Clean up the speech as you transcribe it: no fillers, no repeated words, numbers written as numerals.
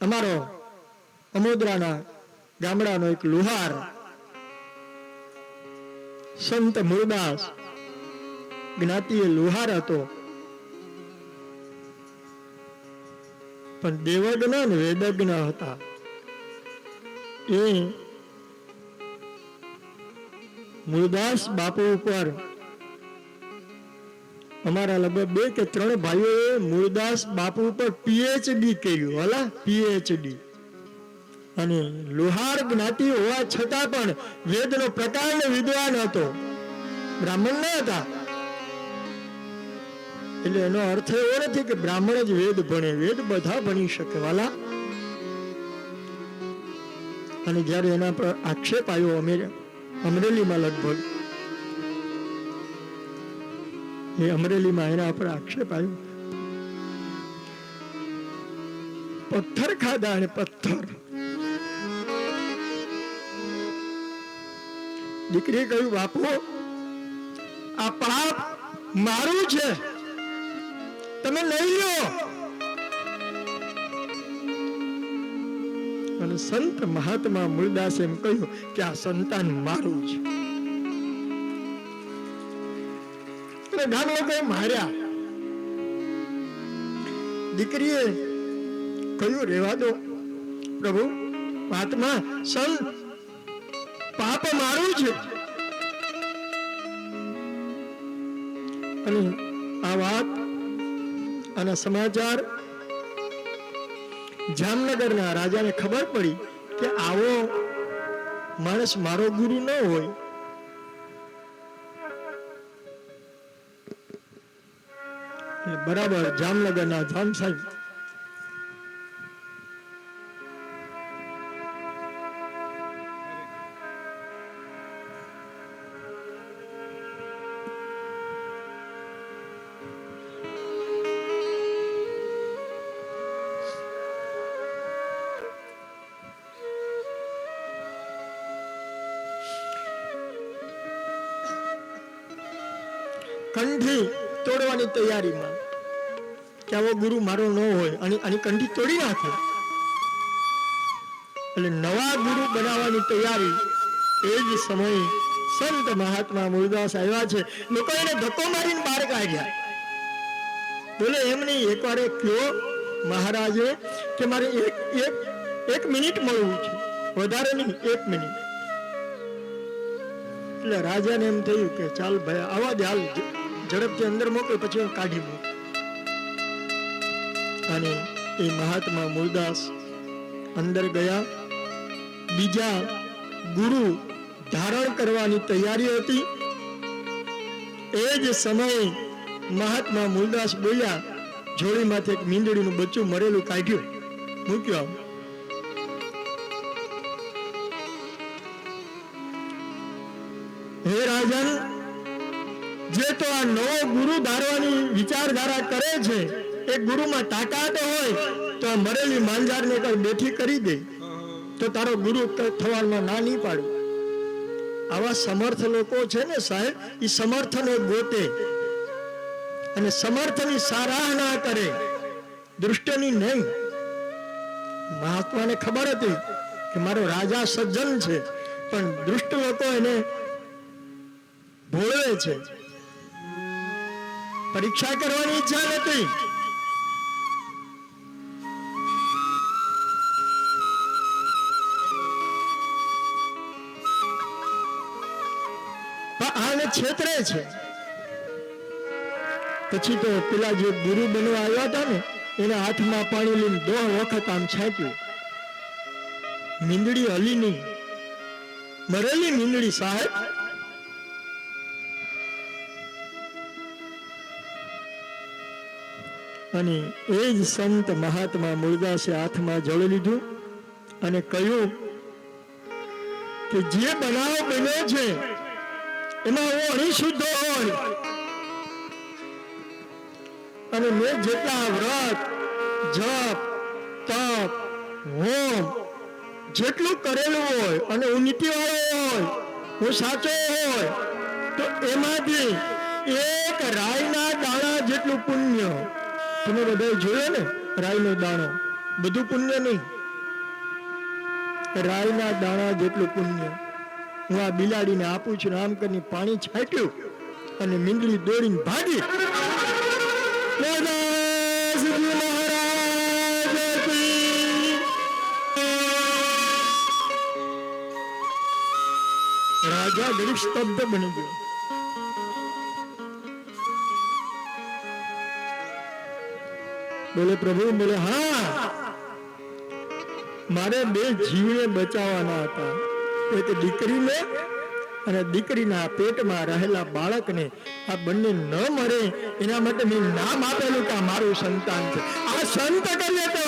અમારો અમોદરાના ગામડાનો એક લુહાર સંત મૂળદાસ જ્ઞાતિએ લુહાર હતો, પણ દેવજ્ઞ અને વેદજ્ઞ હતા. એ મૂળદાસ બાપુ ઉપર અમારા લગભગ 2 કે 3 ભાઈઓએ મૂળદાસ બાપુ ઉપર પીએચડી કર્યું. હલા પીએચડી. અને લુહાર જ્ઞાતિ હોવા છતાં પણ વેદનો પ્રકાંડ વિદ્વાન હતો, બ્રાહ્મણ ન હતા. એટલે એનો અર્થ એવો નથી કે બ્રાહ્મણ જ વેદ ભણે, વેદ બધા ભણી શકે વાલા. અને જયારે એના પર આક્ષેપ આવ્યો અમરેલીમાં, લગભગ એ અમરેલીમાં એના પર આક્ષેપ આવ્યો, પથ્થર ખાધા. અને પથ્થર દીકરીએ કહ્યું, બાપુ આ પાપ મારું છે, તમે લઈ લો. અને સંત મહાત્મા મૂળદાસે એમ કહ્યું કે આ સંતાન મારું છે. અને ગામ લોકોએ માર્યા. દીકરીએ કહ્યું, રેવા દો પ્રભુ, આત્મા સંત, પાપ મારું છે. અને આ વાત અને સમાચાર જામનગરના રાજાને ખબર પડી કે આવો માણસ મારો ગુરુ ન હોય. બરાબર જામનગરના જામ સાહેબ કંઠી તોડવાની તૈયારીમાં કે આવો ગુરુ મારો ન હોય, અને આની કંઠી તોડી નાખો. એટલે નવા ગુરુ બનાવવાની તૈયારી. એ જ સમયે સંત મહાત્મા મૂળદાસ આવ્યા છે. લોકો એને ધક્કો મારીને બહાર કાઢ્યા. બોલે એમ નહીં, એકવાર કયો મહારાજે કે મારે એક મિનિટ મળવું છે, વધારે નહીં, 1 મિનિટ. એટલે રાજાને એમ થયું કે ચાલ ભાઈ આવા દે, હાલ ઝડપથી અંદર મોકલે, પછી હું કાઢી મૂક. અને એ મહાત્મા મૂળદાસ અંદર ગયા. બીજા ગુરુ ધારણ કરવાની તૈયારી હતી. એ જ સમયે મહાત્મા મૂળદાસ બોલ્યા, જોડીમાંથી એક મીંદડીનું બચ્ચું મરેલું કાઢ્યું, મૂક્યું. હે રાજન, જે તો આ નવો ગુરુ ધારવાની વિચારધારા કરે છે, એ ગુરુમાં તાકાત હોય તો આ મરેલી માંજારને કઈ બેઠી કરી દે, તો તારો ગુરુ થવામાં ના નહીં પાડું. આવા સમર્થ લોકો છે ને સાહેબ, એ સમર્થને ગોતે અને સમર્થની સરાહના કરે, દૃષ્ટની નહીં. મહાત્માને ખબર હતી કે મારો રાજા સજ્જન છે, પણ દુષ્ટ લોકો એને ભોળવે છે. પરીક્ષા કરવાની ઈચ્છા નથી. આને છેતરે છે. પછી તો પેલા જે ગુરુ બનવા આવ્યા હતા ને, એના હાથમાં પાણી લઈને 2 વખત આમ છાંટ્યું. મીંદડી હલી નહીં, મરેલી મીંદડી સાહેબ. અને એ જ સંત મહાત્મા મૂળદાસે હાથમાં જળ લીધું અને કહ્યું કે જે બનાવ બન્યો છે એમાં હું અણિશુદ્ધ હોય, અને મેં જેટલા વ્રત, જપ, તપ, હોમ જેટલું કરેલું હોય, અને હું નીતિવાળો હોય, હું સાચો હોય, તો એમાંથી એક રાઈના દાણા જેટલું પુણ્ય. તમે બધા જોયો ને રાઈનો દાણો, બધું પુણ્ય નહીં, રાયના દાણા જેટલું પુણ્ય. હું આ બિલાડીને આપું છું, આમ કરીને પાણી છાંટ્યું અને મીંડળી દોડીને ભાગી. રાજા ઘડી સ્તબ્ધ બની ગયો. બોલે પ્રભુ, બોલે હા, મારે બે જીવને બચાવવાના હતા, એક દીકરીને અને દીકરીના પેટમાં રહેલા બાળકને. આ બંને ન મરે એના માટે મેં નામ આપેલું કે આ મારું સંતાન છે. આ સંત કરીએ તો